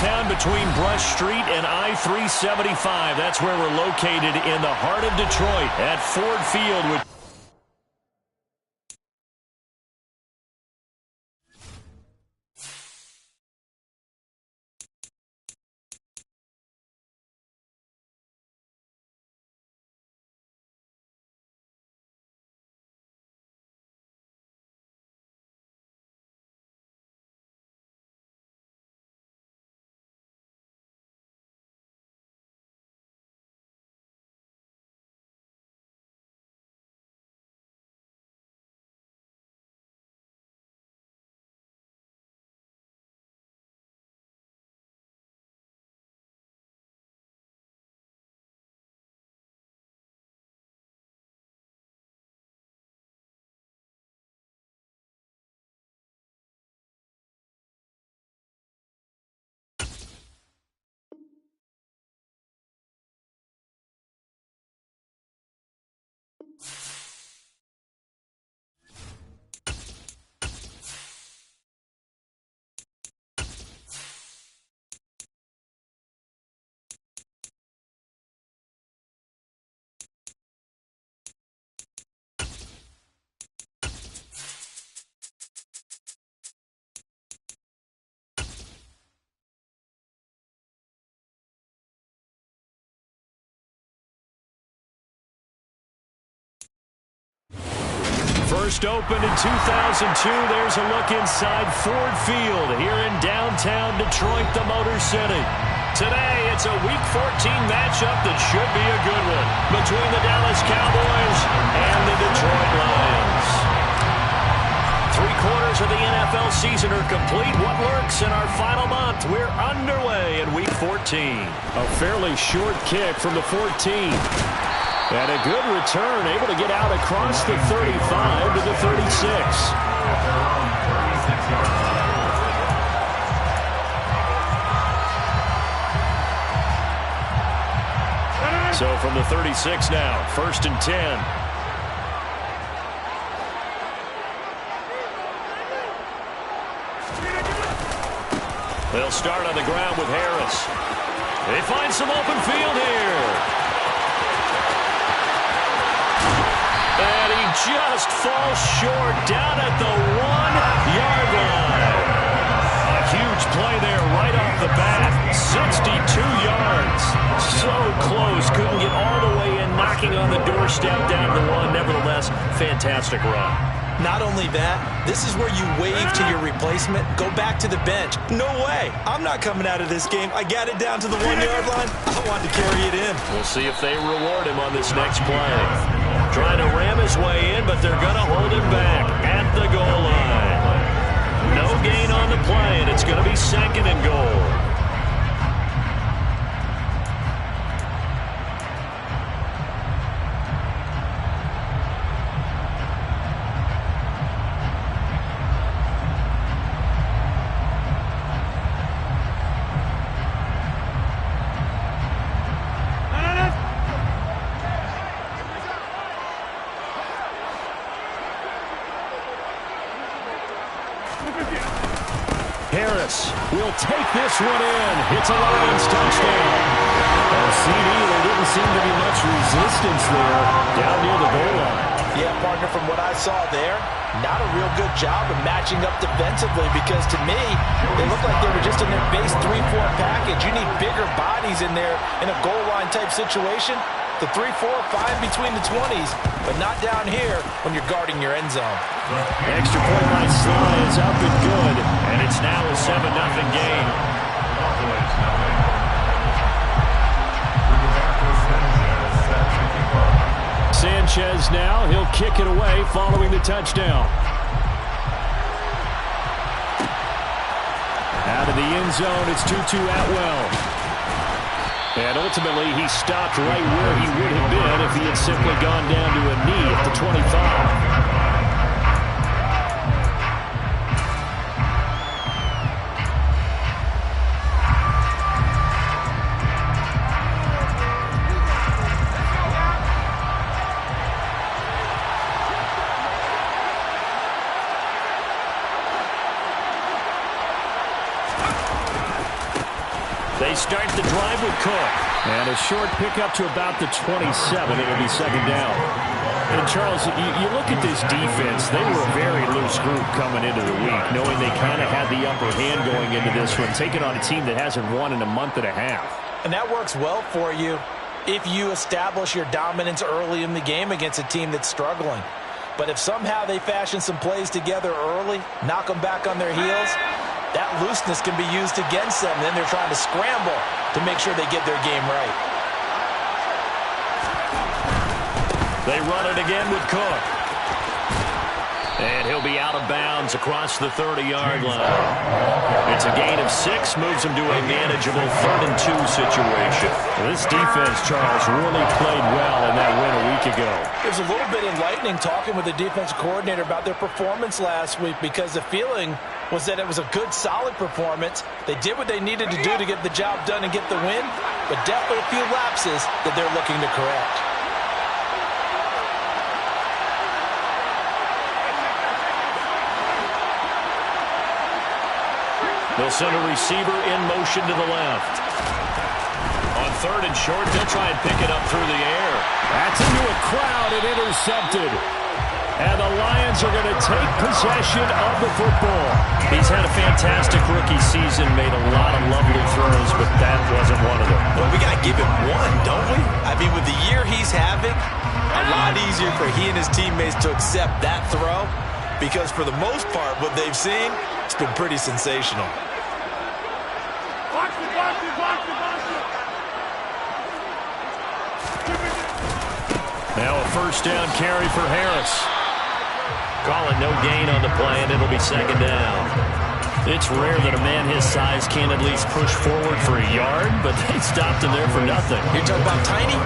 downtown between Brush Street and I-375. That's where we're located in the heart of Detroit at Ford Field. First opened in 2002, there's a look inside Ford Field here in downtown Detroit, the Motor City. Today, it's a Week 14 matchup that should be a good one between the Dallas Cowboys and the Detroit Lions. 3/4 of the NFL season are complete. What lurks in our final month? We're underway in Week 14. A fairly short kick from the 14. And a good return, able to get out across the 35 to the 36. So from the 36 now, 1st and 10. They'll start on the ground with Harris. They find some open field here. And he just falls short down at the 1-yard line. A huge play there right off the bat. 62 yards. So close. Couldn't get all the way in, knocking on the doorstep down the 1. Nevertheless, fantastic run. Not only that, this is where you wave to your replacement, go back to the bench. No way. I'm not coming out of this game. I got it down to the 1-yard line. I wanted to carry it in. We'll see if they reward him on this next play. Trying to ram his way in, but they're going to hold him back at the goal line. No gain on the play, and it's going to be 2nd and goal. Harris will take this one in. It's a Lions touchdown. CD, there didn't seem to be much resistance there down near the goal line. Yeah, partner, from what I saw there, not a real good job of matching up defensively because to me, they looked like they were just in their base 3-4 package. You need bigger bodies in there in a goal line type situation. The 3-4, fine between the 20s, but not down here when you're guarding your end zone. Extra point by Sly is up and good, and it's now a 7-0 game. Sanchez now, he'll kick it away following the touchdown. Out of the end zone, it's Tutu Atwell. And ultimately, he stopped right where he would have been if he had simply gone down to a knee at the 25. They start the drive with Cook. And a short pickup to about the 27. It'll be second down. And, Charles, you look at this defense. They were a very loose group coming into the week, knowing they kind of had the upper hand going into this one, taking on a team that hasn't won in a month and a half. And that works well for you if you establish your dominance early in the game against a team that's struggling. But if somehow they fashion some plays together early, knock them back on their heels, that looseness can be used against them. Then they're trying to scramble to make sure they get their game right. They run it again with Cook. And he'll be out of bounds across the 30-yard line. It's a gain of 6, moves him to a manageable 3rd and 2 situation. This defense, Charles, really played well in that win a week ago. It was a little bit enlightening talking with the defensive coordinator about their performance last week, because the feeling was that it was a good, solid performance. They did what they needed to do to get the job done and get the win, but definitely a few lapses that they're looking to correct. They'll send a receiver in motion to the left. On 3rd and short, they'll try and pick it up through the air. That's into a crowd and intercepted. And the Lions are going to take possession of the football. He's had a fantastic rookie season, made a lot of lovely throws, but that wasn't one of them. Well, we got to give him one, don't we? I mean, with the year he's having, a lot easier for he and his teammates to accept that throw, because for the most part, what they've seen, it's been pretty sensational. Now a first down carry for Harris. Call it no gain on the play, and it'll be second down. It's rare that a man his size can at least push forward for a yard, but they stopped him there for nothing. You're talking about tiny?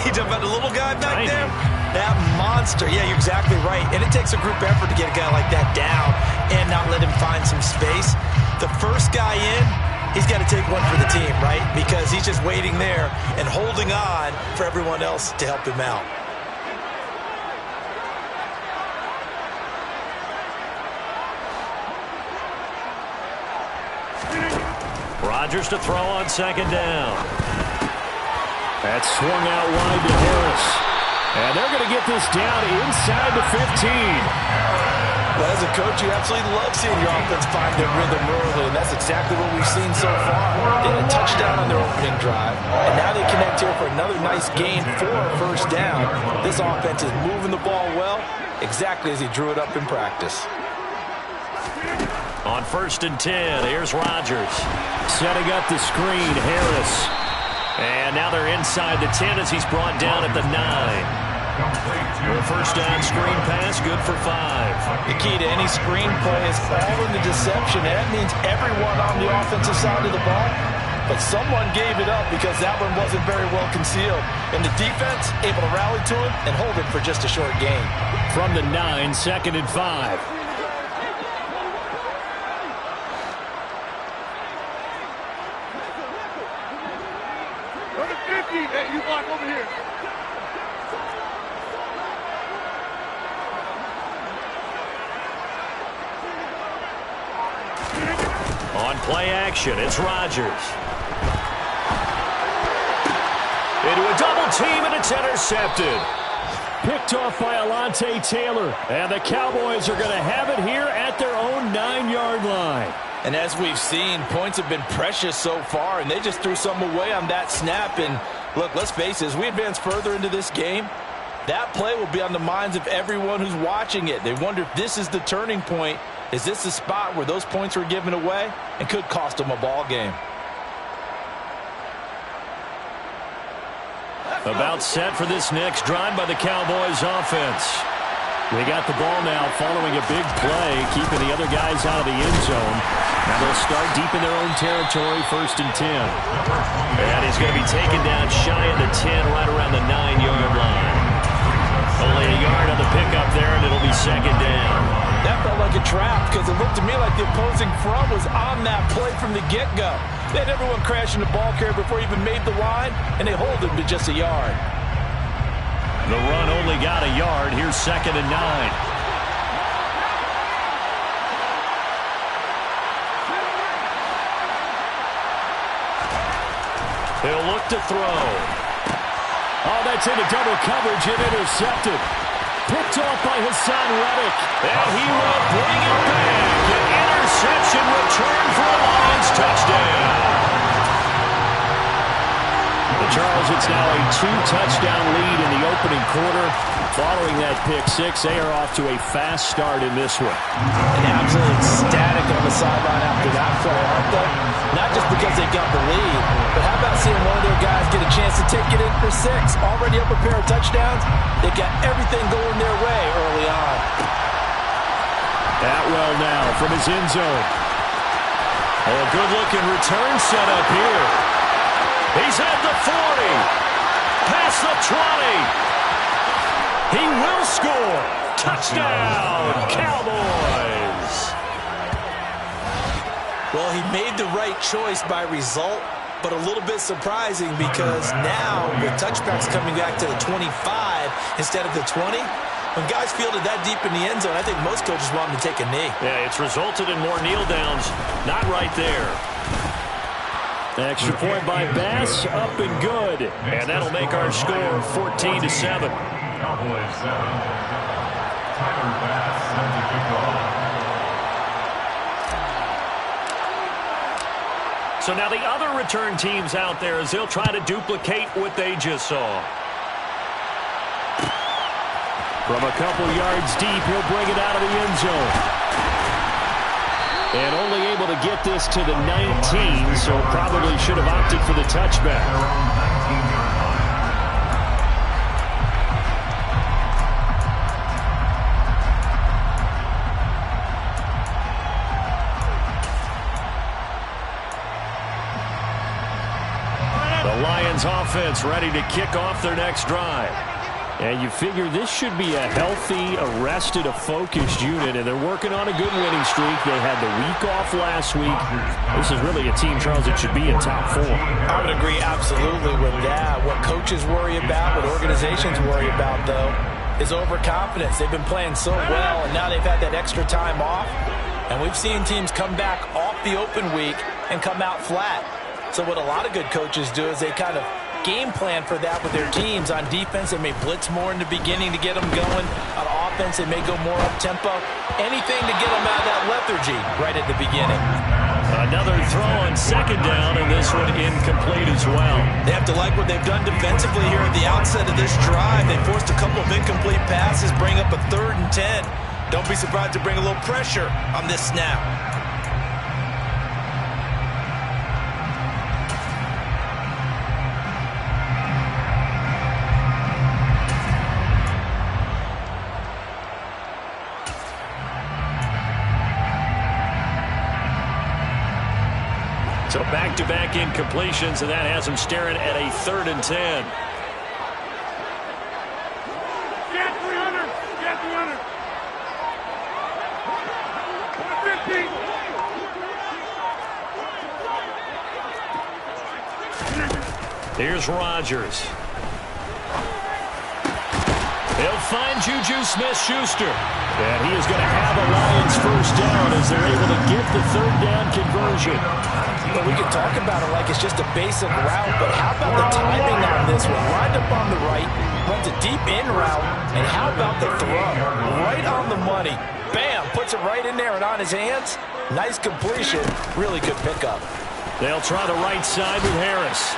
You're talking about the little guy back there? That monster. Yeah, you're exactly right. And it takes a group effort to get a guy like that down and not let him find some space. The first guy in, he's got to take one for the team, right? Because he's just waiting there and holding on for everyone else to help him out. Rodgers to throw on second down. That's swung out wide to Harris. And they're going to get this down inside the 15. Well, as a coach, you absolutely love seeing your offense find their rhythm early, and that's exactly what we've seen so far. They had a touchdown on their opening drive, and now they connect here for another nice gain for a first down. This offense is moving the ball well, exactly as he drew it up in practice. On 1st and 10, here's Rodgers. Setting up the screen, Harris. And now they're inside the 10 as he's brought down at the 9. A first down screen pass, good for 5. The key to any screen play is all in the deception. That means everyone on the offensive side of the ball, but someone gave it up because that one wasn't very well concealed. And the defense able to rally to it and hold it for just a short gain. From the 9, 2nd and 5. Hey, you block over here. On play action, it's Rodgers. Into a double team, and it's intercepted. Picked off by Alontae Taylor. And the Cowboys are going to have it here at their own 9-yard line. And as we've seen, points have been precious so far, and they just threw some away on that snap. And look, let's face it, as we advance further into this game, that play will be on the minds of everyone who's watching it. They wonder if this is the turning point. Is this the spot where those points were given away and could cost them a ball game? About set for this next drive by the Cowboys offense. They got the ball now following a big play, keeping the other guys out of the end zone. Now they'll start deep in their own territory, 1st and 10. And he's going to be taken down shy of the 10, right around the 9-yard line. Only a yard on the pickup there, and it'll be second down. That felt like a trap because it looked to me like the opposing front was on that play from the get-go. They had everyone crashing the ball carrier before he even made the line, and they hold him to just a yard. The run only got a yard. Here's 2nd and 9. out to throw. Oh, that's into double coverage and intercepted. Picked off by Hassan Reddick. And he will bring it back. An interception return for a Lions touchdown. Charles, it's now a 2-touchdown lead in the opening quarter. Following that pick six, they are off to a fast start in this one. An absolute static on the sideline after that play, aren't they? Not just because they got the lead, but how about seeing one of their guys get a chance to take it in for six? Already up a pair of touchdowns. They got everything going their way early on. Atwell now from his end zone. Oh, a good-looking return set up here. He's at the 40. Past the 20. He will score. Touchdown, Cowboys. Well, he made the right choice by result, but a little bit surprising because now with touchbacks coming back to the 25 instead of the 20, when guys fielded that deep in the end zone, I think most coaches want them to take a knee. Yeah, it's resulted in more kneel downs. Not right there. Extra point by Bass, up and good. And that'll make our score 14-7. Cowboys 7. Tyler Bass set to kick off. So now the other return teams out there as they'll try to duplicate what they just saw. From a couple yards deep, he'll bring it out of the end zone. And only able to get this to the 19, so probably should have opted for the touchback. The Lions offense ready to kick off their next drive. And you figure this should be a healthy, arrested, a focused unit, and they're working on a good winning streak. They had the week off last week. This is really a team, Charles, that should be in top four. I would agree absolutely with that. What coaches worry about, what organizations worry about, though, is overconfidence. They've been playing so well, and now they've had that extra time off. And we've seen teams come back off the open week and come out flat. So what a lot of good coaches do is they kind of game plan for that with their teams. On defense, they may blitz more in the beginning to get them going. On offense, they may go more up-tempo. Anything to get them out of that lethargy right at the beginning. Another throw on second down, and this one incomplete as well. They have to like what they've done defensively here at the outset of this drive. They forced a couple of incomplete passes, bring up a 3rd and 10. Don't be surprised to bring a little pressure on this snap. So back-to-back incompletions, and that has them staring at a 3rd and 10. Get 300! Get 300! 150! Here's Rodgers. He'll find Juju Smith-Schuster. And he is going to have a Lions first down as they're able to get the 3rd down conversion. Well, we can talk about it like it's just a basic route, but how about the timing on this one? Lined up on the right, runs a deep in route, and how about the throw? Right on the money. Bam! Puts it right in there and on his hands. Nice completion. Really good pickup. They'll try the right side with Harris.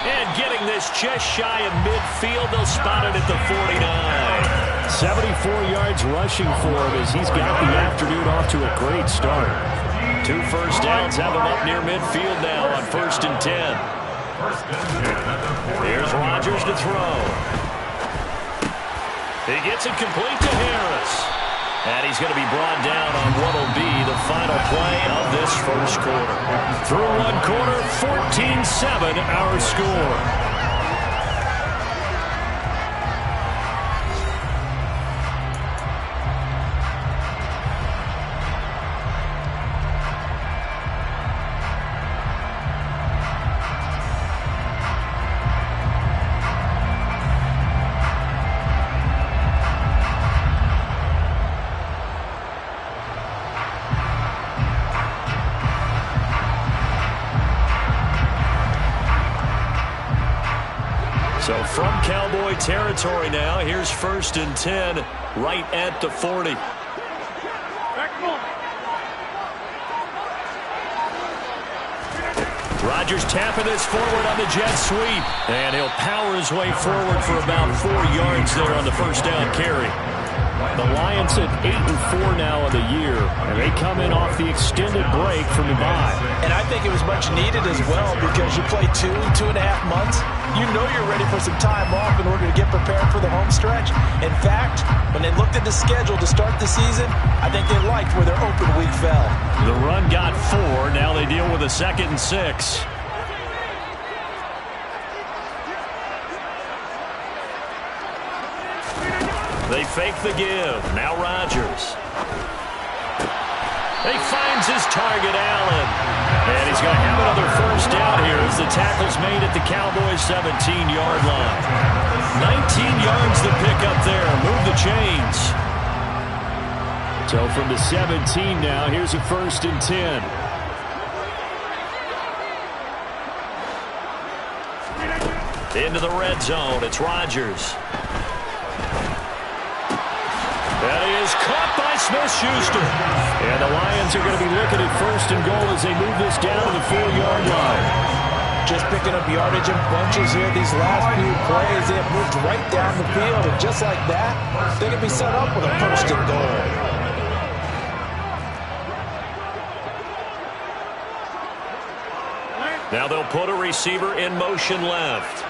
And getting this just shy of midfield, they'll spot it at the 49. 74 yards rushing for him as he's got the afternoon off to a great start. 2 first downs have him up near midfield now on 1st and 10. Here's Rodgers to throw. He gets it complete to Harris. And he's going to be brought down on what will be the final play of this first quarter. Through one quarter, 14-7 our score. So from Cowboy territory now, here's 1st and 10 right at the 40. Rodgers tapping this forward on the jet sweep. And he'll power his way forward for about 4 yards there on the first down carry. The Lions at 8-4 now of the year, and they come in off the extended break from the bye. And I think it was much needed as well because you play 2.5 months. You know you're ready for some time off in order to get prepared for the home stretch. In fact, when they looked at the schedule to start the season, I think they liked where their open week fell. The run got 4. Now they deal with a 2nd and 6. They fake the give. Now Rodgers. He finds his target, Allen. And he's going to have another first down here as the tackle's made at the Cowboys' 17-yard line. 19 yards to pick up there. Move the chains. So from the 17 now, here's a 1st and 10. Into the red zone. It's Rodgers. That is caught by Smith-Schuster. And the Lions are going to be looking at 1st and goal as they move this down to the 4-yard line. Just picking up yardage in bunches here these last few plays. They have moved right down the field. And just like that, they can be set up with a 1st and goal. Now they'll put a receiver in motion left.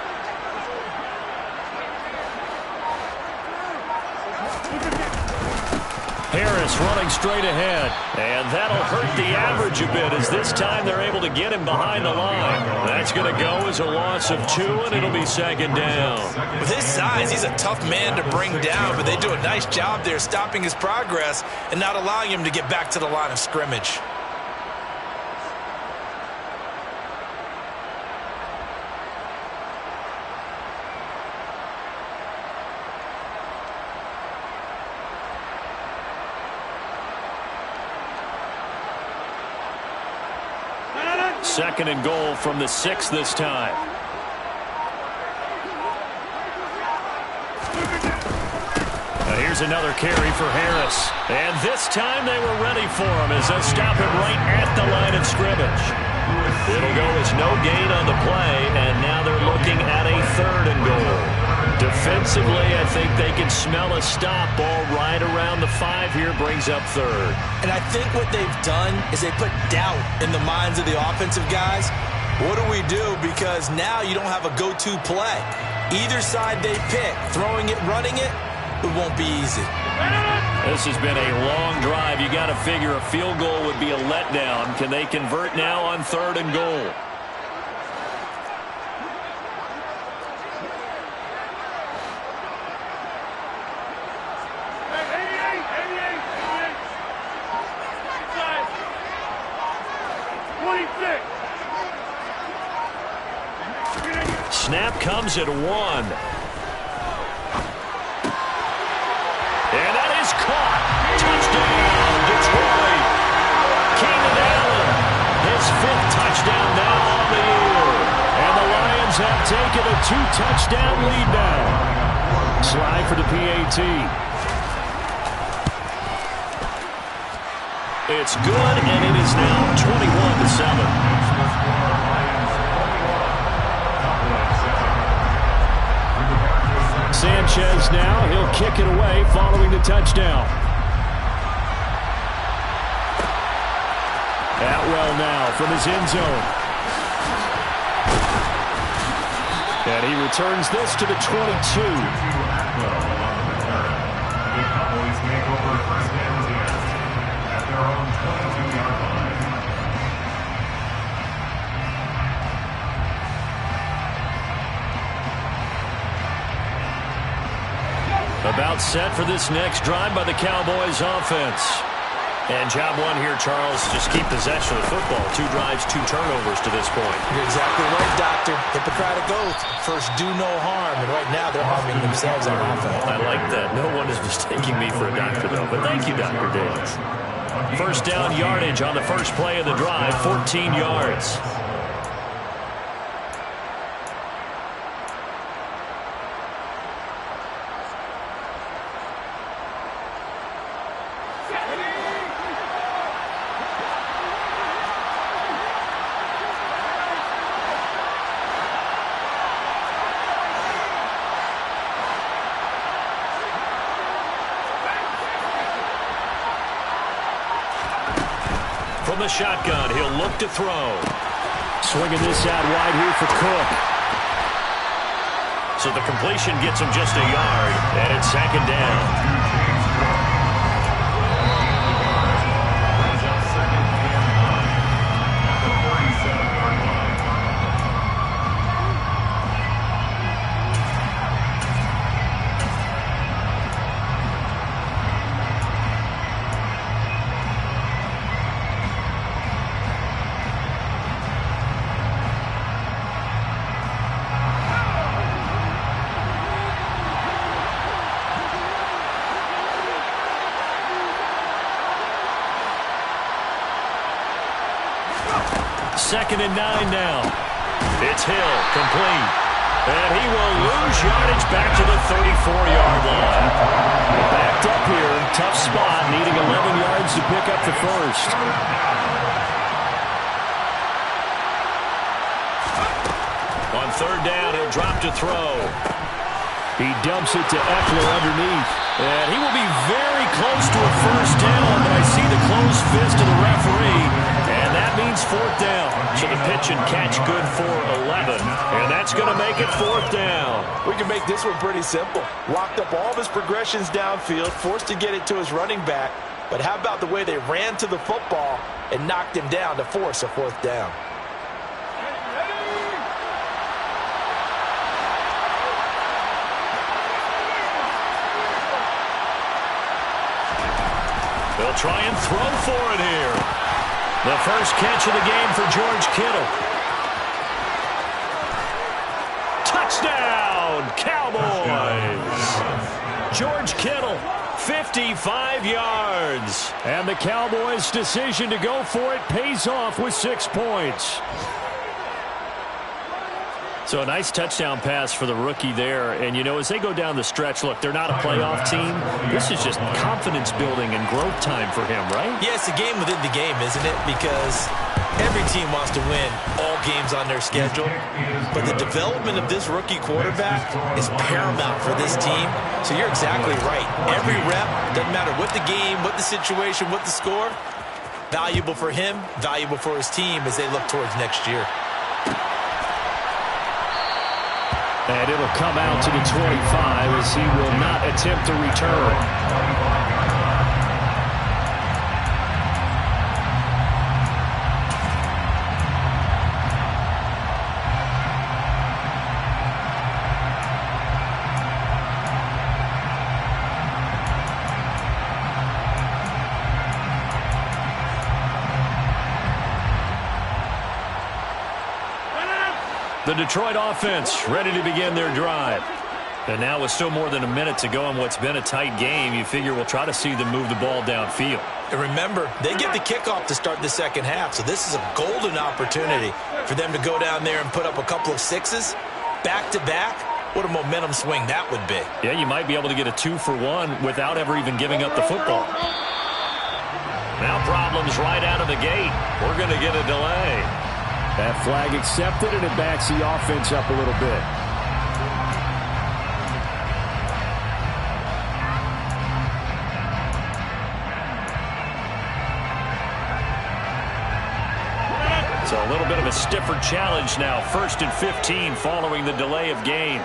Harris running straight ahead. And that'll hurt the average a bit as this time they're able to get him behind the line. That's going to go as a loss of 2, and it'll be 2nd down. With his size, he's a tough man to bring down, but they do a nice job there stopping his progress and not allowing him to get back to the line of scrimmage. Second and goal from the 6 this time. Now here's another carry for Harris. And this time they were ready for him as they stop him right at the line of scrimmage. It'll go as no gain on the play, and now they're looking at a 3rd and goal. Defensively, I think they can smell a stop. Ball right around the 5 here, brings up 3rd. And I think what they've done is they put doubt in the minds of the offensive guys. What do we do? Because now you don't have a go-to play. Either side they pick, throwing it, running it, it won't be easy. This has been a long drive. You got to figure a field goal would be a letdown. Can they convert now on 3rd and goal? Snap comes at 1. And that is caught. Touchdown, Detroit. Keenan Allen, his 5th touchdown now on the year. And the Lions have taken a 2-touchdown lead now. Slide for the PAT. It's good, and it is now 21-7. Sanchez now, he'll kick it away following the touchdown. Atwell now from his end zone. And he returns this to the 22. About set for this next drive by the Cowboys offense. And job 1 here, Charles, just keep possession of the football. 2 drives, 2 turnovers to this point. You're exactly right, Doctor. Hippocratic oath. First, do no harm. And right now, they're harming themselves on offense. I like that. No one is mistaking me for a doctor, though. But thank you, Dr. Davis. First down yardage on the first play of the drive, 14 yards. from the shotgun. He'll look to throw. Swinging this out wide here for Cook. So the completion gets him just a yard, and it's second down. Second and 9 now. It's Hill, complete. And he will lose yardage back to the 34-yard line. Backed up here, tough spot, needing 11 yards to pick up the first. On third down, he'll drop to throw. He dumps it to Eckler underneath. And he will be very close to a first down, but I see the closed fist of the referee, and that means fourth down. So the pitch and catch good for 11, and that's going to make it fourth down. We can make this one pretty simple. Locked up all of his progressions downfield, forced to get it to his running back, but how about the way they ran to the football and knocked him down to force a fourth down? They'll try and throw for it here. The first catch of the game for George Kittle. Touchdown, Cowboys! George Kittle, 55 yards. And the Cowboys' decision to go for it pays off with 6 points. So a nice touchdown pass for the rookie there. And, you know, as they go down the stretch, look, they're not a playoff team. This is just confidence building and growth time for him, right? Yeah, it's a game within the game, isn't it? Because every team wants to win all games on their schedule. But the development of this rookie quarterback is paramount for this team. So you're exactly right. Every rep, doesn't matter what the game, what the situation, what the score, valuable for him, valuable for his team as they look towards next year. And it'll come out to the 25 as he will not attempt to return. The Detroit offense ready to begin their drive. And now with still more than a minute to go in what's been a tight game, you figure we'll try to see them move the ball downfield. And remember, they get the kickoff to start the second half, so this is a golden opportunity for them to go down there and put up a couple of sixes back-to-back. What a momentum swing that would be. Yeah, you might be able to get a 2-for-1 without ever even giving up the football. Now problems right out of the gate. We're going to get a delay. That flag accepted, and it backs the offense up a little bit. So a little bit of a stiffer challenge now. 1st and 15 following the delay of game.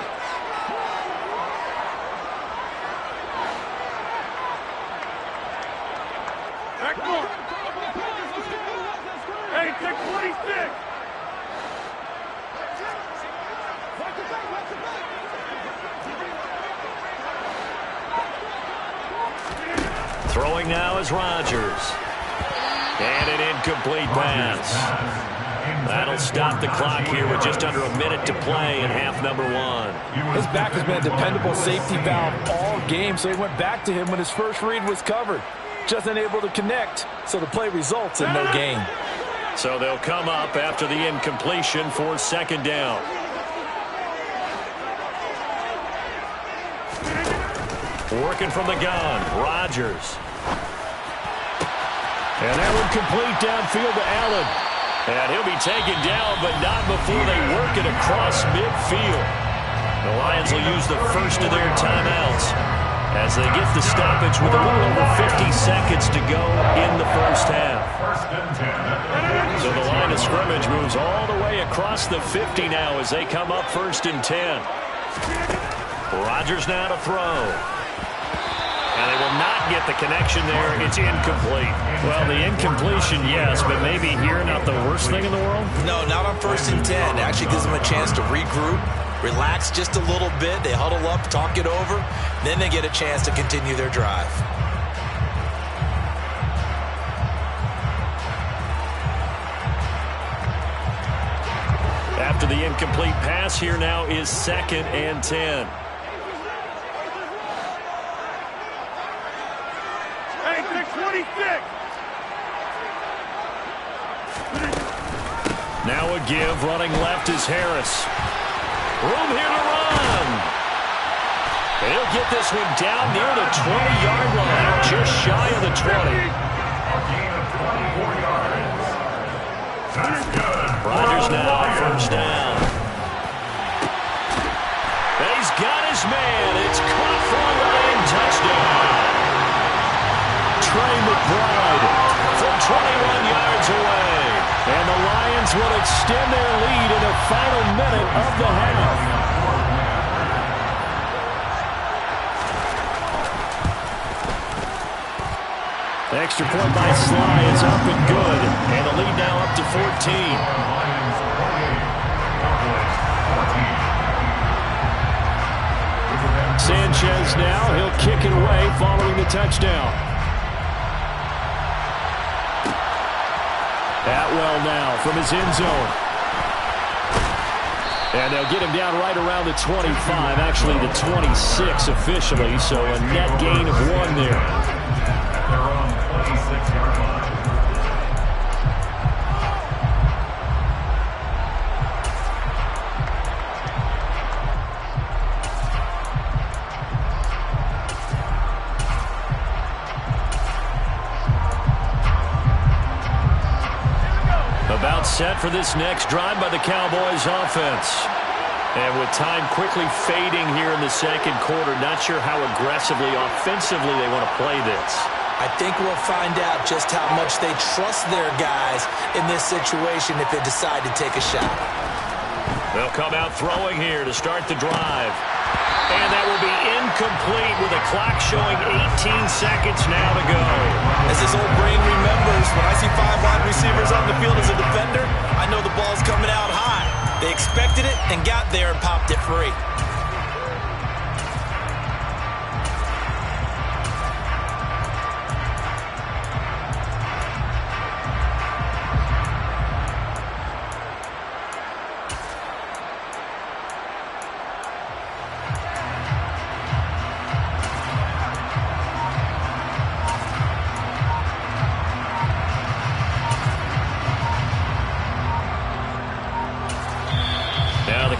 Hey, take 26! Throwing now is Rodgers. And an incomplete pass. That'll stop the clock here with just under a minute to play in half number 1. His back has been a dependable safety valve all game, so he went back to him when his first read was covered. Just unable to connect, so the play results in no gain. So they'll come up after the incompletion for second down. Working from the gun, Rodgers. And that one complete downfield to Allen. And he'll be taken down, but not before they work it across midfield. The Lions will use the first of their timeouts. as they get the stoppage with a little over 50 seconds to go in the first half. So the line of scrimmage moves all the way across the 50 now as they come up 1st and 10. Rodgers now to throw. And they will not get the connection there. It's incomplete. Well, the incompletion, yes, but maybe here not the worst thing in the world? No, not on 1st and 10. It actually gives them a chance to regroup, relax just a little bit. They huddle up, talk it over. Then they get a chance to continue their drive. After the incomplete pass, here now is 2nd and 10. Now a give, running left is Harris. Room here to run. He'll get this one down near the 20-yard line, just shy of the 20. Rodgers now, 1st down. He's got his man. It's caught for a Lion touchdown. Trey McBride from 21 yards away. And the Lions will extend their lead in the final minute of the half. The extra point by Sly is up and good. And the lead now up to 14. Sanchez now, he'll kick it away following the touchdown. Atwell now from his end zone. And they'll get him down right around the 25, actually the 26 officially, so a net gain of 1 there. About set for this next drive by the Cowboys offense. And with time quickly fading here in the 2nd quarter, not sure how aggressively, offensively they want to play this. I think we'll find out just how much they trust their guys in this situation if they decide to take a shot. They'll come out throwing here to start the drive. And that will be incomplete with a clock showing 18 seconds now to go. As his old brain remembers, when I see 5 wide receivers on the field as a defender, I know the ball's coming out high. They expected it and got there and popped it free.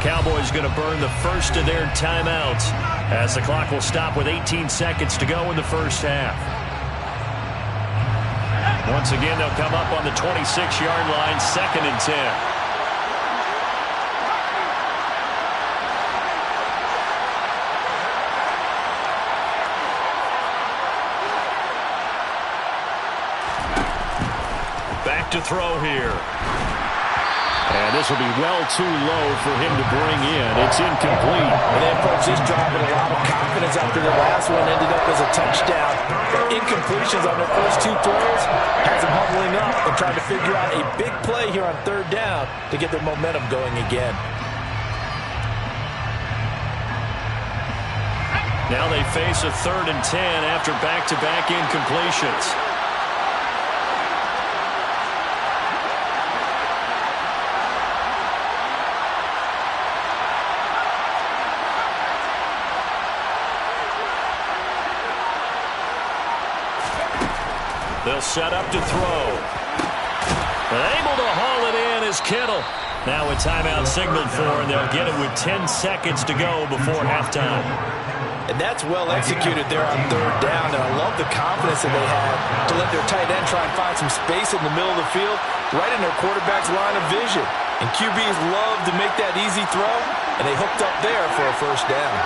Cowboys going to burn the first of their timeouts as the clock will stop with 18 seconds to go in the first half. Once again, they'll come up on the 26-yard line, 2nd and 10. Back to throw here. And this will be well too low for him to bring in. It's incomplete. And they approach this drive with a lot of confidence after the last one ended up as a touchdown. The incompletions on their first 2 throws has them huddling up and trying to figure out a big play here on 3rd down to get their momentum going again. Now they face a 3rd and 10 after back-to-back incompletions. They'll set up to throw. Able to haul it in is Kittle. Now a timeout signaled for, and they'll get it with 10 seconds to go before halftime. And that's well executed there on 3rd down. And I love the confidence that they had to let their tight end try and find some space in the middle of the field, right in their quarterback's line of vision. And QBs love to make that easy throw, and they hooked up there for a 1st down.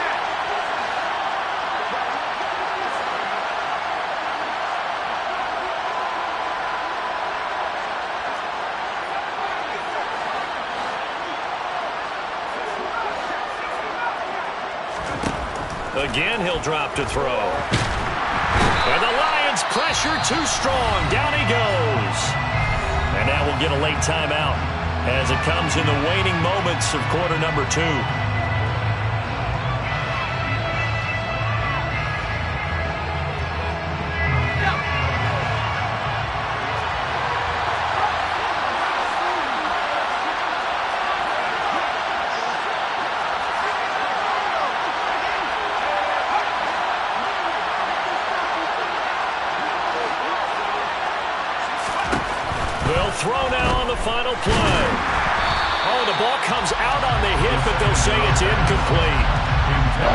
Again, he'll drop to throw. And the Lions pressure too strong. Down he goes. And now we'll get a late timeout as it comes in the waning moments of quarter number 2. They'll throw now on the final play. Oh, the ball comes out on the hit, but they'll say it's incomplete.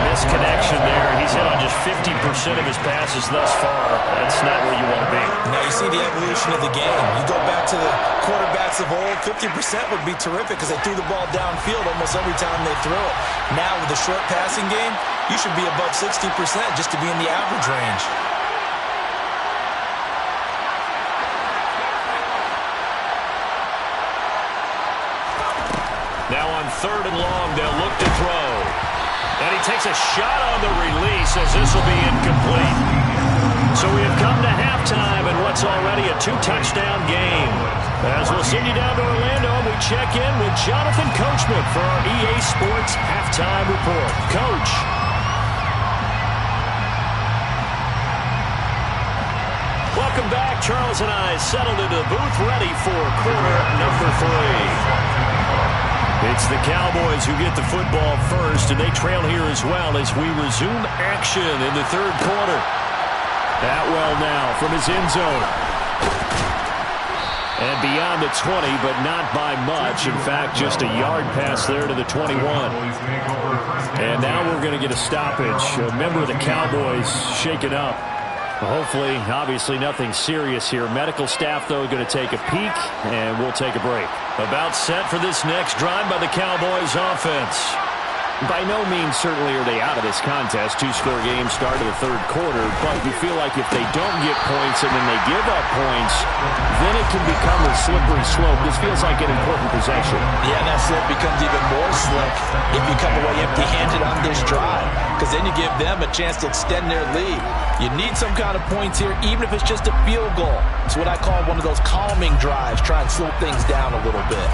Misconnection there. He's hit on just 50% of his passes thus far. That's not where you want to be. Now you see the evolution of the game. You go back to the quarterbacks of old, 50% would be terrific because they threw the ball downfield almost every time they threw it. Now with the short passing game, you should be above 60% just to be in the average range. Now on 3rd and long, they'll look to throw. And he takes a shot on the release as this will be incomplete. So we have come to halftime in what's already a 2-touchdown game. As we'll send you down to Orlando, we check in with Jonathan Coachman for our EA Sports Halftime Report. Coach. Welcome back. Charles and I settled into the booth ready for quarter number 3. It's the Cowboys who get the football first, and they trail here as well as we resume action in the 3rd quarter. Atwell now from his end zone. And beyond the 20, but not by much. In fact, just a yard pass there to the 21. And now we're going to get a stoppage. A member of the Cowboys shaken up. Hopefully, obviously nothing serious here. Medical staff, though, going to take a peek, and we'll take a break. About set for this next drive by the Cowboys offense. By no means, certainly, are they out of this contest. 2-score game start of the 3rd quarter, but you feel like if they don't get points and then they give up points, then it can become a slippery slope. This feels like an important possession. Yeah, and that slope becomes even more slick if you come away empty-handed on this drive, because then you give them a chance to extend their lead. You need some kind of points here, even if it's just a field goal. It's what I call one of those calming drives, try and slow things down a little bit.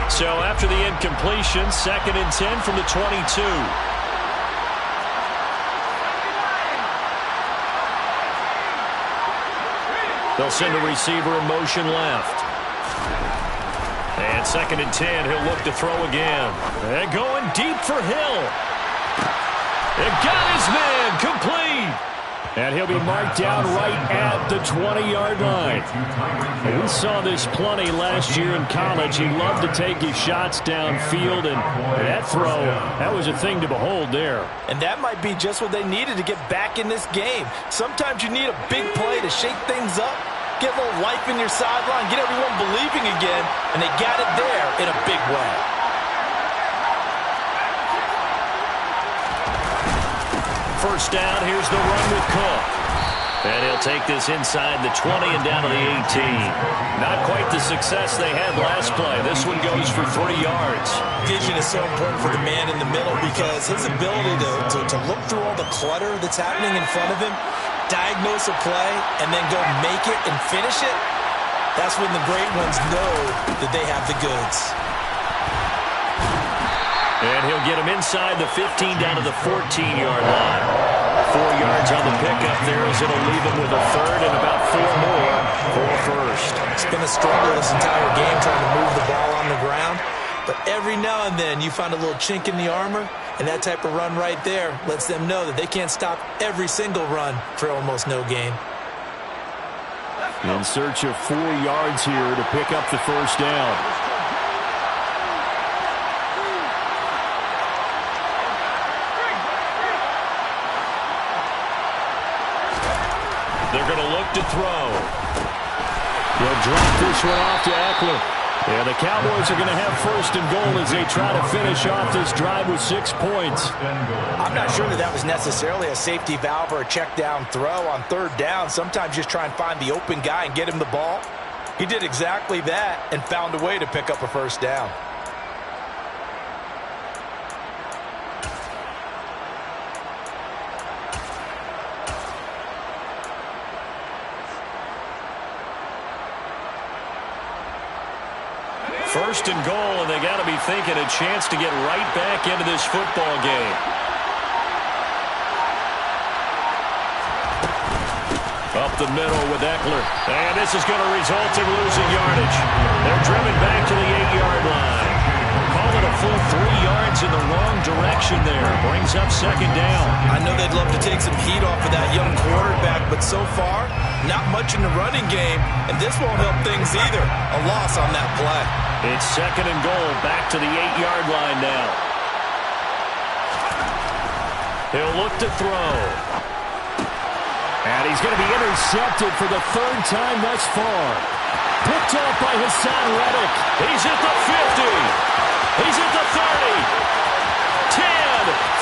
So after the incompletion, 2nd and 10 from the 22. They'll send a receiver in motion left. And 2nd and 10, he'll look to throw again. And going deep for Hill. And got his man complete. And he'll be marked down right at the 20-yard line. And we saw this plenty last year in college. He loved to take his shots downfield, and that throw, that was a thing to behold there. And that might be just what they needed to get back in this game. Sometimes you need a big play to shake things up, get a little life in your sideline, get everyone believing again, and they got it there in a big way. First down, here's the run with Cook. And he'll take this inside the 20 and down to the 18. Not quite the success they had last play. This one goes for 3 yards. Vision is so important for the man in the middle because his ability to look through all the clutter that's happening in front of him, diagnose a play, and then go make it and finish it, that's when the great ones know that they have the goods. And he'll get him inside the 15 down to the 14-yard line. 4 yards on the pickup there as it'll leave him with a 3rd and about 4 more for a first. It's been a struggle this entire game trying to move the ball on the ground. But every now and then you find a little chink in the armor, and that type of run right there lets them know that they can't stop every single run for almost no gain. In search of 4 yards here to pick up the first down. They're going to look to throw. They'll drop this one off to Eckler. Yeah, the Cowboys are going to have first and goal as they try to finish off this drive with 6 points. I'm not sure that was necessarily a safety valve or a check down throw on third down. Sometimes just try and find the open guy and get him the ball. He did exactly that and found a way to pick up a first down. First and goal, and they got to be thinking a chance to get right back into this football game. Up the middle with Eckler. And this is going to result in losing yardage. They're driven back to the 8-yard line. Call it a full 3 yards in the wrong direction there. Brings up second down. I know they'd love to take some heat off of that young quarterback, but so far, not much in the running game, and this won't help things either. A loss on that play. It's second and goal, back to the 8-yard line now. He'll look to throw. And he's going to be intercepted for the 3rd time thus far. Picked off by Hassan Reddick. He's at the 50. He's at the 30. 10,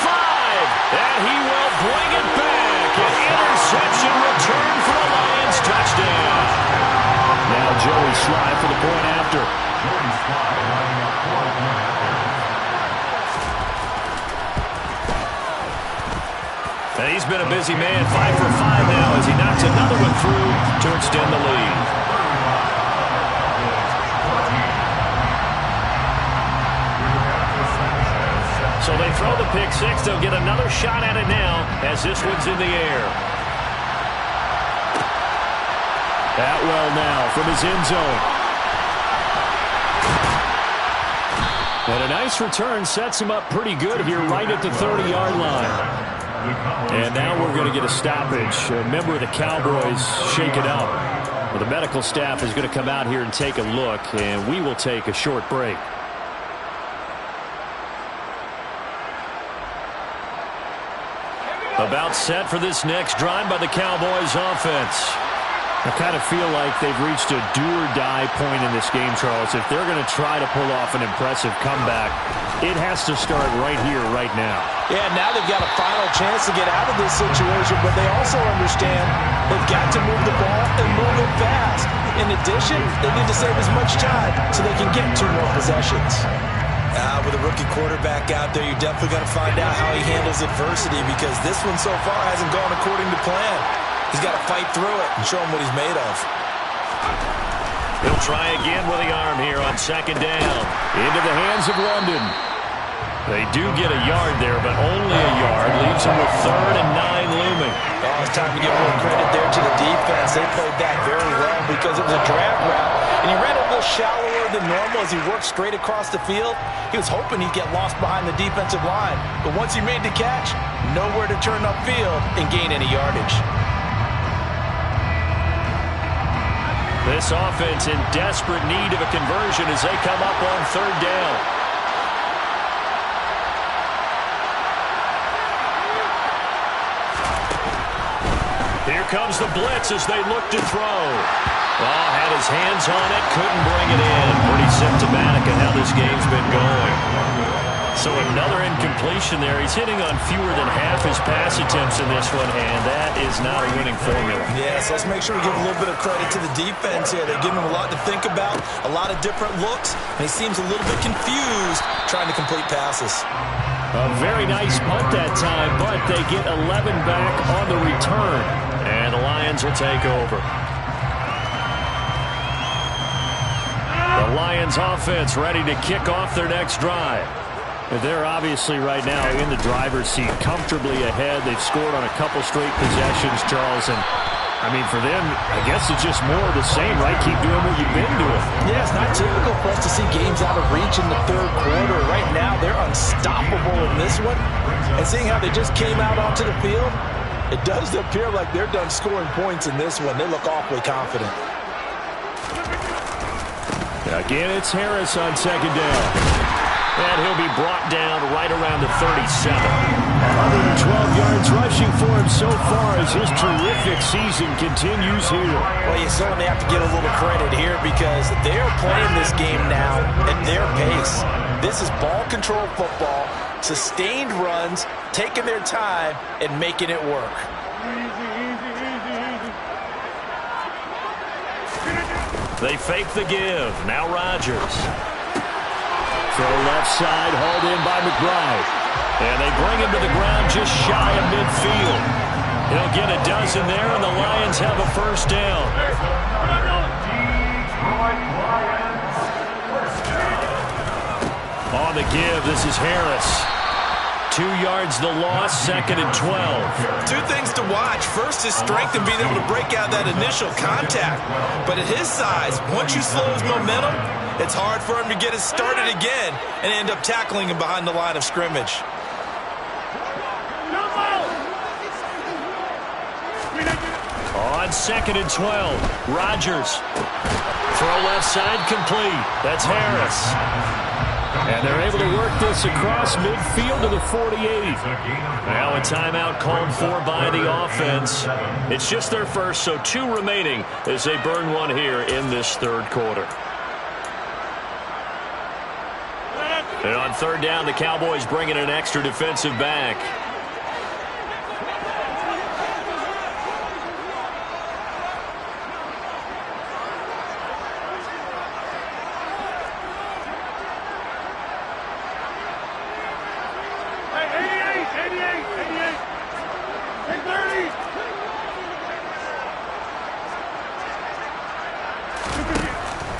5. And he will bring it back. An interception return for the Lions. Touchdown. Now Joey Sly for the point after. And he's been a busy man, 5 for 5 now as he knocks another one through to extend the lead. So they throw the pick six. They'll get another shot at it now as this one's in the air. Atwell now from his end zone. And a nice return sets him up pretty good here right at the 30-yard line. And now we're going to get a stoppage. A member of the Cowboys shake it up. Well, the medical staff is going to come out here and take a look, and we will take a short break. About set for this next drive by the Cowboys offense. I kind of feel like they've reached a do-or-die point in this game, Charles. If they're going to try to pull off an impressive comeback, it has to start right here, right now. Yeah, now they've got a final chance to get out of this situation, but they also understand they've got to move the ball and move it fast. In addition, they need to save as much time so they can get 2 more possessions. With a rookie quarterback out there, you're definitely going to find out how he handles adversity because this one so far hasn't gone according to plan. He's got to fight through it and show him what he's made of. He'll try again with the arm here on second down. Into the hands of London. They do get a yard there, but only a yard. Leaves him with 3rd and 9 looming. Oh, it's time to give more credit there to the defense. They played that very well because it was a drag route. And he ran a little shallower than normal as he worked straight across the field. He was hoping he'd get lost behind the defensive line. But once he made the catch, nowhere to turn upfield and gain any yardage. This offense in desperate need of a conversion as they come up on 3rd down. Here comes the blitz as they look to throw. Oh, had his hands on it, couldn't bring it in. Pretty symptomatic of how this game's been going. So another incompletion there. He's hitting on fewer than half his pass attempts in this one, and that is not a winning formula. Yes, let's make sure we give a little bit of credit to the defense here. They're giving him a lot to think about, a lot of different looks, and he seems a little bit confused trying to complete passes. A very nice punt that time, but they get 11 back on the return, and the Lions will take over. The Lions offense ready to kick off their next drive. They're obviously right now in the driver's seat, comfortably ahead. They've scored on a couple straight possessions, Charles. And, I mean, for them, I guess it's just more of the same, right? Keep doing what you've been doing. Yeah, it's not typical for us to see games out of reach in the 3rd quarter. Right now, they're unstoppable in this one. And seeing how they just came out onto the field, it does appear like they're done scoring points in this one. They look awfully confident. Again, it's Harris on second down. And he'll be brought down right around the 37. Other than 12 yards rushing for him so far as his terrific season continues here. Well, you certainly have to give a little credit here because they're playing this game now at their pace. This is ball control football, sustained runs, taking their time and making it work. They fake the give. Now Rodgers. Throw left side, hauled in by McBride. And they bring him to the ground just shy of midfield. He'll get a dozen there, and the Lions have a first down. On the give, this is Harris. 2 yards the loss, 2nd and 12. Two things to watch. First is strength and being able to break out that initial contact. But at his size, once you slow his momentum, it's hard for him to get it started again and end up tackling him behind the line of scrimmage. On 2nd and 12, Rodgers. Throw left side complete. That's Harris. And they're able to work this across midfield to the 48. Now a timeout called for by the offense. It's just their first, so 2 remaining as they burn one here in this third quarter. And on 3rd down, the Cowboys bring in an extra defensive back.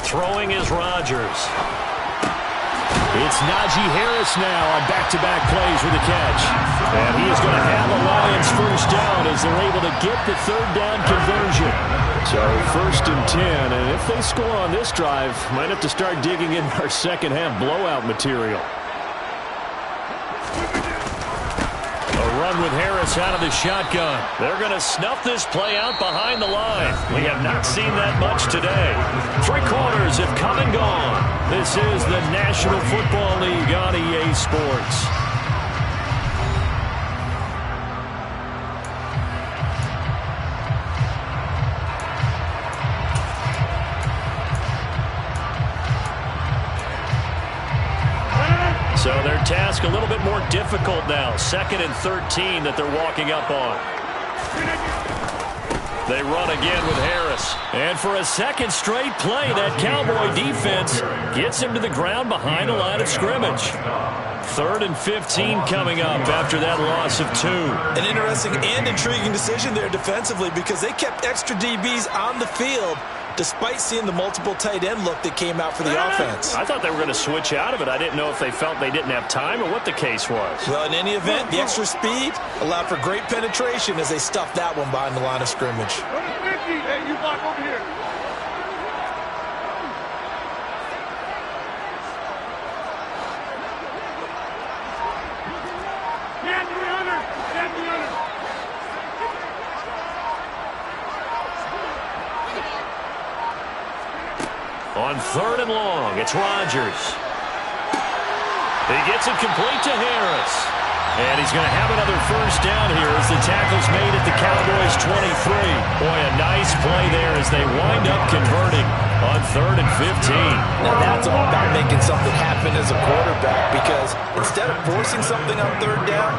Throwing is Rodgers. It's Najee Harris now on back-to-back plays with a catch. And he is going to have a Lions first down as they're able to get the 3rd down conversion. So 1st and 10, and if they score on this drive, might have to start digging in our second half blowout material. Run with Harris out of the shotgun. They're going to snuff this play out behind the line. We have not seen that much today. 3 quarters have come and gone. This is the National Football League on EA Sports. So their task a little bit more difficult now. 2nd and 13 that they're walking up on. They run again with Harris. And for a second straight play, that Cowboy defense gets him to the ground behind the line of scrimmage. 3rd and 15 coming up after that loss of 2. An interesting and intriguing decision there defensively because they kept extra DBs on the field despite seeing the multiple tight end look that came out for the offense. I thought they were going to switch out of it. I didn't know if they felt they didn't have time or what the case was. Well, in any event, the extra speed allowed for great penetration as they stuffed that one behind the line of scrimmage. Hey, you block over here. On 3rd and long, it's Rodgers. He gets it complete to Harris. And he's going to have another first down here as the tackle's made at the Cowboys' 23. Boy, a nice play there as they wind up converting on 3rd and 15. Now that's all about making something happen as a quarterback because instead of forcing something on 3rd down,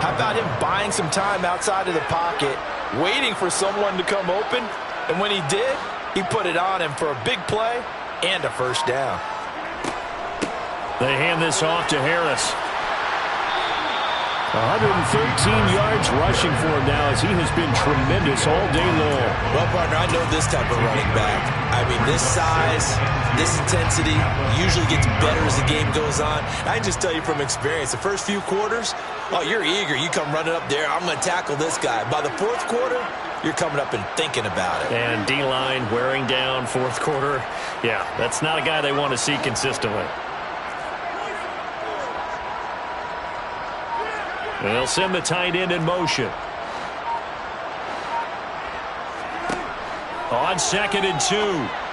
how about him buying some time outside of the pocket, waiting for someone to come open, and when he did, he put it on him for a big play and a first down. They hand this off to Harris. 113 yards rushing for him now as he has been tremendous all day long. Well, partner, I know this type of running back. I mean, this size, this intensity usually gets better as the game goes on. I can just tell you from experience, the first few quarters, oh, you're eager. You come running up there, I'm going to tackle this guy. By the 4th quarter, you're coming up and thinking about it. And D-line wearing down 4th quarter. Yeah, that's not a guy they want to see consistently. And they'll send the tight end in motion. On 2nd and 2,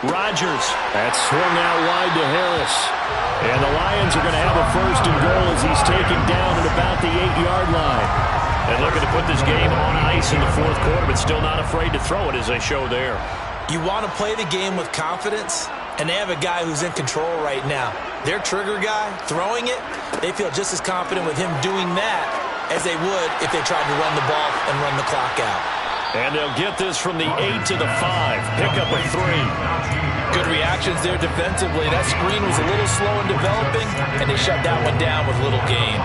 Rodgers. That's swung out wide to Harris. And the Lions are going to have a 1st and goal as he's taken down at about the 8-yard line. And put this game on ice in the fourth quarter, but still not afraid to throw it as they show there. You want to play the game with confidence, and they have a guy who's in control right now. Their trigger guy, throwing it, they feel just as confident with him doing that as they would if they tried to run the ball and run the clock out. And they'll get this from the 8 to the 5. Pick up a 3. Good reactions there defensively. That screen was a little slow in developing, and they shut that one down with little gain.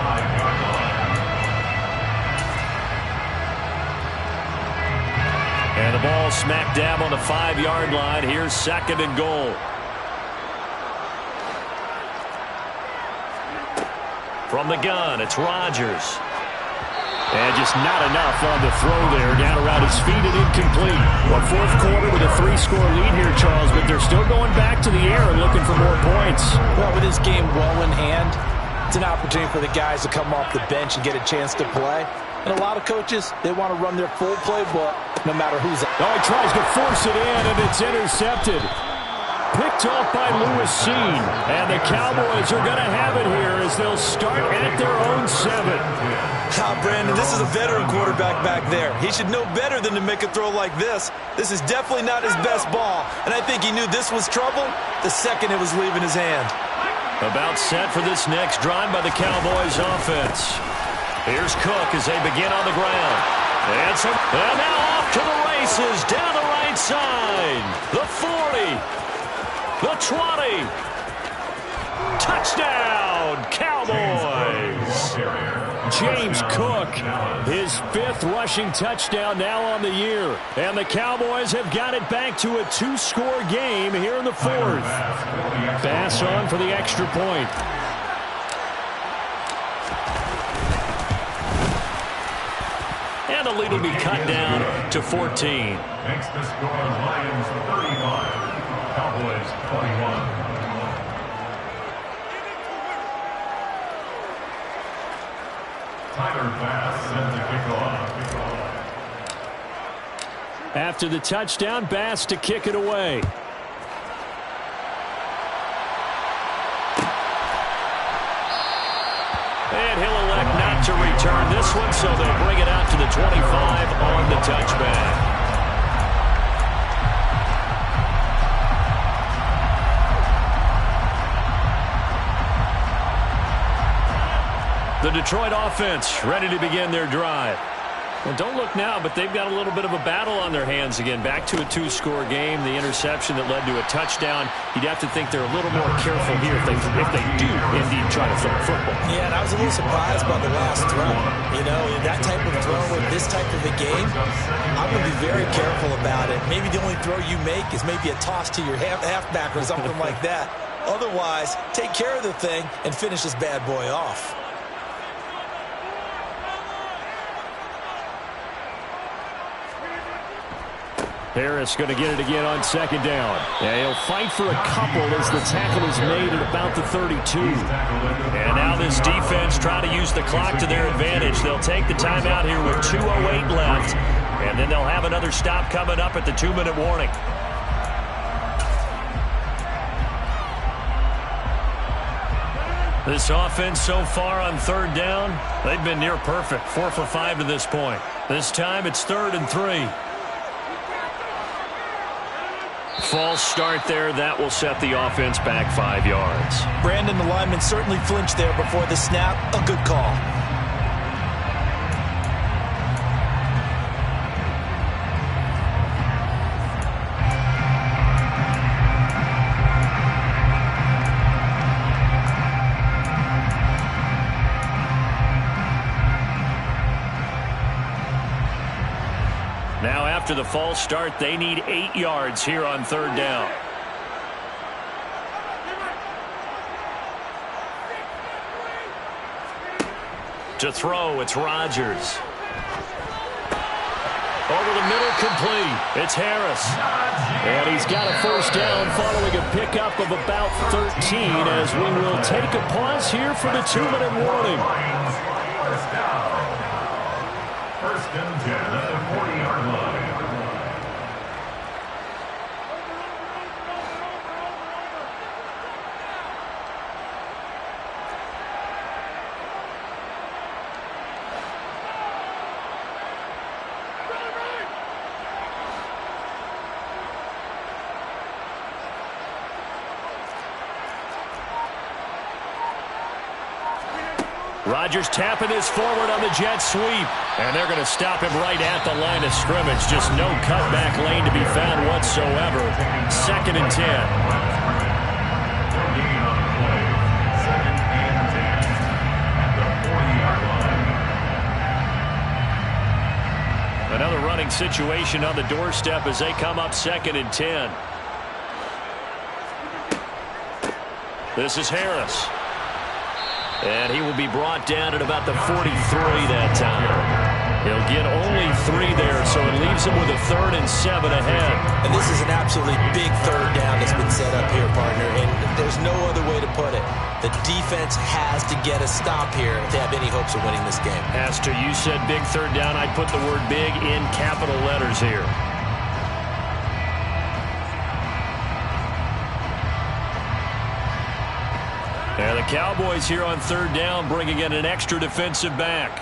And the ball smack dab on the 5-yard line. Here's 2nd and goal. From the gun, it's Rodgers. And just not enough on the throw there. Down around his feet and incomplete. Well, fourth quarter with a 3-score lead here, Charles, but they're still going back to the air and looking for more points. Well, with this game well in hand, it's an opportunity for the guys to come off the bench and get a chance to play. And a lot of coaches, they want to run their full playbook no matter who's up. Oh, he tries to force it in, and it's intercepted. Picked off by Lewis Cine. And the Cowboys are going to have it here as they'll start at their own 7. Brandon, this is a veteran quarterback back there. He should know better than to make a throw like this. This is definitely not his best ball, and I think he knew this was trouble the second it was leaving his hand. About set for this next drive by the Cowboys offense. Here's Cook as they begin on the ground. And now off to the races down the right side. The 40. The 20. Touchdown, Cowboys. James Cook, his 5th rushing touchdown now on the year. And the Cowboys have got it back to a 2-score game here in the 4th. Bass on for the extra point. And the lead will be cut down to 14. Makes the score Lions 35, Cowboys 21. Tyler Bass sends the kickoff. After the touchdown, Bass to kick it away. And he'll elect not to return this one, so they'll bring it out to the 25 on the touchback. The Detroit offense ready to begin their drive. Well, don't look now, but they've got a little bit of a battle on their hands again. Back to a 2-score game. The interception that led to a touchdown. You'd have to think they're a little more careful here if they do indeed try to throw a football. Yeah, and I was a little surprised by the last throw. You know, in that type of throw with this type of a game, I'm going to be very careful about it. Maybe the only throw you make is maybe a toss to your halfback or something like that. Otherwise, take care of the thing and finish this bad boy off. Harris going to get it again on 2nd down. Yeah, he'll fight for a couple as the tackle is made at about the 32. And now this defense trying to use the clock to their advantage. They'll take the timeout here with 2:08 left. And then they'll have another stop coming up at the 2-minute warning. This offense so far on 3rd down, they've been near perfect. 4 for 5 to this point. This time it's 3rd and 3. False start there. That will set the offense back 5 yards. Brandon, the lineman certainly flinched there before the snap. A good call. Now after the false start, they need 8 yards here on 3rd down. To throw, it's Rodgers. Over the middle, complete. It's Harris. And he's got a 1st down following a pickup of about 13 as we will take a pause here for the 2-minute warning. 1st and 10 at the 40-yard line. Rodgers tapping this forward on the jet sweep. And they're going to stop him right at the line of scrimmage. Just no cutback lane to be found whatsoever. 2nd and 10. Another running situation on the doorstep as they come up 2nd and 10. This is Harris. And he will be brought down at about the 43 that time. He'll get only 3 there, so it leaves him with a 3rd and 7 ahead. And this is an absolutely big 3rd down that's been set up here, partner, and there's no other way to put it. The defense has to get a stop here if they have any hopes of winning this game. Pastor, you said big 3rd down. I'd put the word big in capital letters here. And the Cowboys here on 3rd down, bringing in an extra defensive back.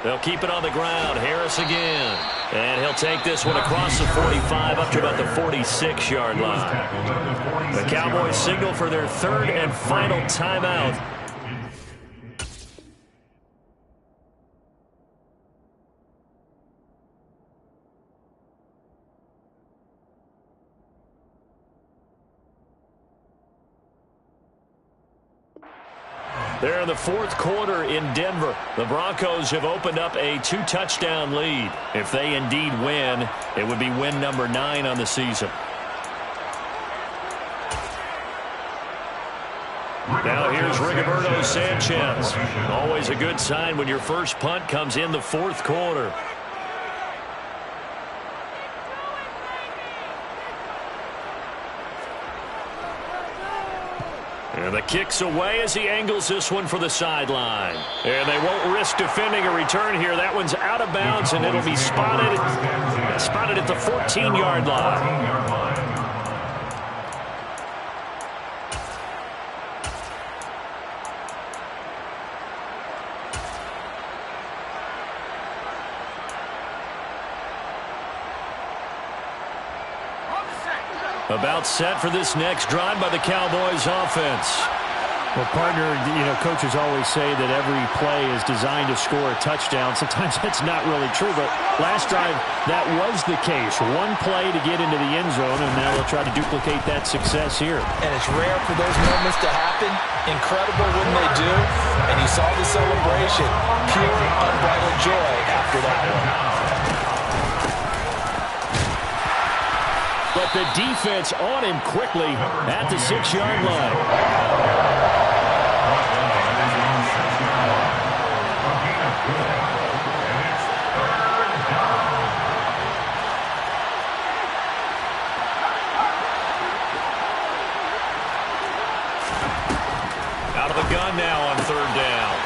They'll keep it on the ground. Harris again. And he'll take this one across the 45 up to about the 46-yard line. The Cowboys signal for their 3rd and final timeout. They're in the 4th quarter in Denver. The Broncos have opened up a 2-touchdown lead. If they indeed win, it would be win number 9 on the season. Now here's Rigoberto Sanchez. Always a good sign when your first punt comes in the 4th quarter. And the kick's away as he angles this one for the sideline. And they won't risk defending a return here. That one's out of bounds, and it'll be spotted at the 14-yard line. About set for this next drive by the Cowboys offense. Well, partner, coaches always say that every play is designed to score a touchdown. Sometimes that's not really true, but last drive, that was the case. One play to get into the end zone, and now they'll try to duplicate that success here. And it's rare for those moments to happen. Incredible when they do. And you saw the celebration. Pure, unbridled joy after that one. But the defense on him quickly at the 6-yard line. Out of the gun now on 3rd down.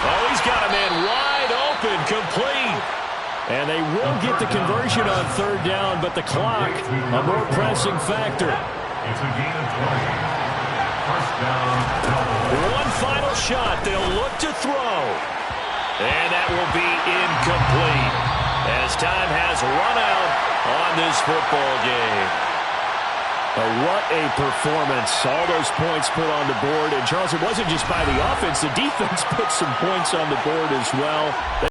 Oh, he's got a man wide open, complete. And they will get the conversion on 3rd down, but the clock, a more pressing factor. It's a gain of 20. First down. One final shot. They'll look to throw. And that will be incomplete as time has run out on this football game. What a performance. All those points put on the board. And, Charles, it wasn't just by the offense. The defense put some points on the board as well.